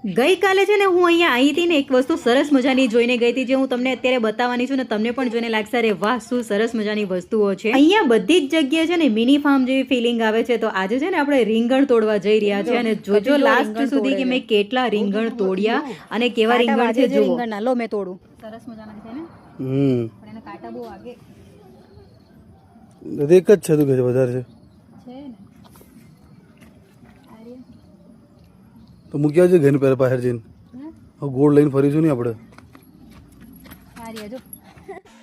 ગઈકાલે છે ને હું અહીંયા આવી હતી ને એક વસ્તુ સરસ મજાની જોઈને ગઈ હતી જે હું તમને અત્યારે બતાવવાની છું ને તમને પણ જોઈને લાગશે અરે વાહ શું સરસ મજાની વસ્તુઓ છે અહીંયા બધી જ જગ્યાએ છે ને મિની ફાર્મ જેવી ફિલિંગ આવે છે તો આજે છે ને આપણે રીંગણ તોડવા જઈ રહ્યા છે અને જોજો લાસ્ટ સુધી કે મેં કેટલા રીંગણ તોડ્યા અને કેવા રીંગણ છે જો રીંગણ લો મેં તોડું સરસ મજાના છે ને પણ એના કાંટા બહુ આગે એક જ છે તું કે વધારે છે તો મૂક્યા છે ઘર પહેલા બહાર જઈને ગોળ લઈને ફરીશું નહીં આપણે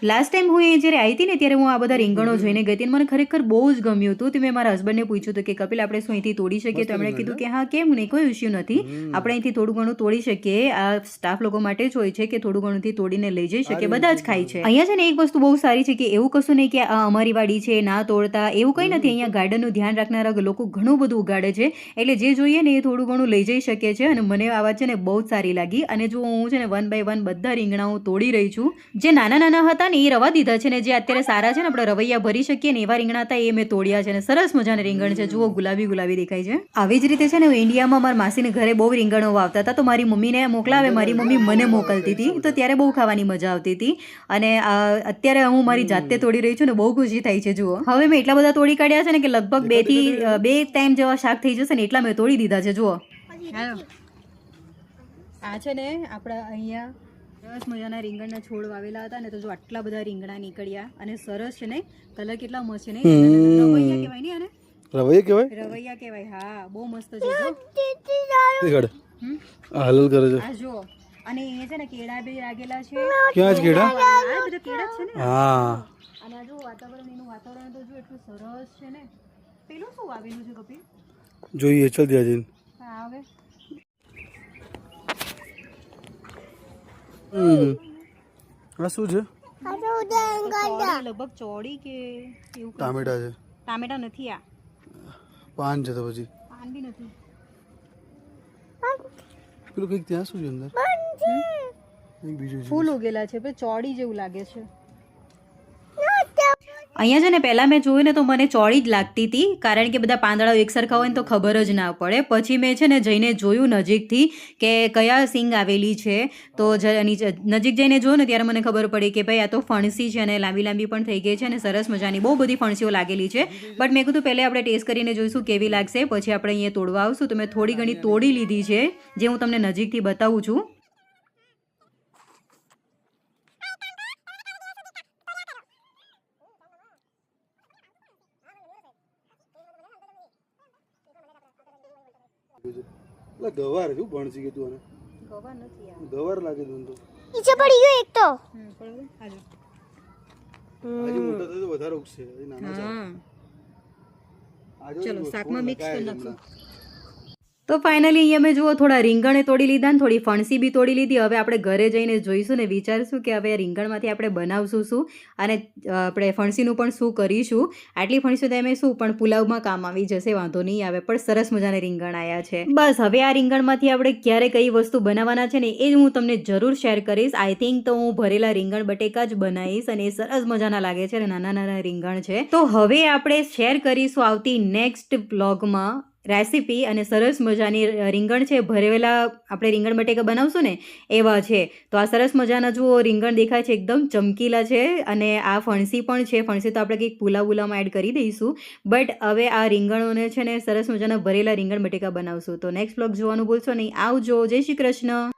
લાસ્ટ ટાઈમ હું એ જ્યારે આવી હતી ને ત્યારે હું આ બધા રીંગણો જોઈને ગઈ હતી અને મને ખરેખર બહુ જ ગમ્યું હતું તો મેં મારા હસબન્ડને પૂછ્યું હતું કે કપિલ આપણે શું અહીંથી તોડી શકીએ તો એમણે કીધું કે હા કેમ નહીં કોઈ ઇશ્યુ નથી આપણે અહીંથી થોડું ઘણું તોડી શકીએ આ સ્ટાફ લોકો માટે જ હોય છે કે થોડું ઘણુંથી તોડીને લઈ જઈ શકીએ બધા જ ખાય છે અહીંયા છે ને એક વસ્તુ બહુ સારી છે કે એવું કશું નહીં કે આ અમારી વાડી છે ના તોડતા એવું કંઈ નથી અહીંયા ગાર્ડનનું ધ્યાન રાખનારા લોકો ઘણું બધું ઉગાડે છે એટલે જે જોઈએ ને એ થોડું ઘણું લઈ જઈ શકે છે અને મને આ વાત છે ને બહુ જ સારી લાગી અને જો હું છે ને 1 બાય 1 બધા રીંગણા હું તોડી રહી છું જે નાના નાના હતા ને એ રવા દીધા છે ને જે અત્યારે સારા છે ને આપણે રવૈયા ભરી શકીએ ને એવા રીંગણા હતા એ મેં તોડ્યા છે ને સરસ મજાના રીંગણ છે જુઓ ગુલાબી ગુલાબી દેખાય છે આવી જ રીતે છે ને ઇન્ડિયામાં મારા માસીને ઘરે બહુ રીંગણો વાવતા હતા તો મારી મમ્મીને મોકલાવે મારી મમ્મી મને મોકલતી હતી તો ત્યારે બહુ ખાવાની મજા આવતી હતી અને અત્યારે હું મારી જાતે તોડી રહી છું ને બહુ ખુશી થાય છે જુઓ હવે મેં એટલા બધા તોડી કાઢ્યા છે ને કે લગભગ 2 ટાઈમ જેવા શાક થઈ જશે ને એટલા મેં તોડી દીધા છે જુઓ આ છે ને આપણા અહીંયા સરસ મજાના રીંગણના છોડ વાવેલા હતા ને તો જો આટલા બધા રીંગણા નીકળ્યા અને સરસ છે ને કલર કેટલા મસ્ત છે ને રવૈયા કહેવાય ને આને રવૈયા કહેવાય હા બહુ મસ્ત છે જો આ હલલ કરે છે આ જો અને એ છે ને કેળા બી લાગેલા છે ક્યાં છે કેળા આ બધા કેળા છે ને હા અને આ જો એનું વાતાવરણ તો જો એટલું સરસ છે ને પેલું શું વાવેલું છે કપિલ જોઈએ ચલ ત્યાં જઈને હા હવે આ શું છે લગભગ ચોળી કે એવું ટામેટા છે ટામેટા નથી આ પાન છે તો પછી પાન બી નથી પેલું કંઈક ત્યાં શું છે અંદર એક બીજું ફૂલ ઉગેલા છે પણ ચોળી જેવું લાગે છે અહીંયા છે ને પહેલાં મેં જોયું ને તો મને ચોળી જ લાગતી હતી કારણ કે બધા પાંદડાઓ એકસરખા હોય ને તો ખબર જ ના પડે પછી મેં છે ને જઈને જોયું નજીકથી કે કયા સિંગ આવેલી છે તો નજીક જઈને જોયું ને ત્યારે મને ખબર પડી કે ભાઈ આ તો ફણસી છે અને લાંબી લાંબી પણ થઈ ગઈ છે અને સરસ મજાની બહુ બધી ફણસીઓ લાગેલી છે બટ મેં કીધું પહેલે આપણે ટેસ્ટ કરીને જોઈશું કેવી લાગશે પછી આપણે અહીંયા તોડવા આવશું તો મેં થોડી ઘણી તોડી લીધી છે જે હું તમને નજીકથી બતાવું છું ગવાર શું ભણસી કે તું આને ગવાર નથી આ ગવાર લાગે તું તો નીચે પડી ગયો એક તો આજે મોટા થાય તો વધારે ઉગશે આજે નાના છે આજે ચલો શાકમાં મિક્સ કરી નાખશું તો ફાઇનલી અહીંયા મેં જુઓ થોડા રીંગણે તોડી લીધા ને થોડી ફણસી બી તોડી લીધી હવે આપણે ઘરે જઈને જોઈશું ને વિચારશું કે હવે રીંગણમાંથી આપણે બનાવશું શું અને આપણે ફણસીનું પણ શું કરીશું આટલી ફણસી તો એમ શું પણ પુલાવમાં કામ આવી જશે વાંધો નહીં આવે પણ સરસ મજાના રીંગણ આવ્યા છે બસ હવે આ રીંગણમાંથી આપણે ક્યારે કઈ વસ્તુ બનાવવાના છે ને એ હું તમને જરૂર શેર કરીશ આઈ થિંક તો હું ભરેલા રીંગણ બટેકા જ બનાવીશ અને એ સરસ મજાના લાગે છે અને નાના નાના રીંગણ છે તો હવે આપણે શેર કરીશું આવતી નેક્સ્ટ બ્લોગમાં રેસીપી અને સરસ મજાની રીંગણ છે ભરેલા આપણે રીંગણ બટેકા બનાવશું ને એવા છે તો આ સરસ મજાના જુઓ રીંગણ દેખાય છે એકદમ ચમકીલા છે અને આ ફણસી પણ છે ફણસી તો આપણે કંઈક પુલાવમાં એડ કરી દઈશું બટ હવે આ રીંગણોને છે ને સરસ મજાના ભરેલા રીંગણ બટેકા બનાવશું તો નેક્સ્ટ બ્લોગ જોવાનું ભૂલશો નહીં આવજો જય શ્રી કૃષ્ણ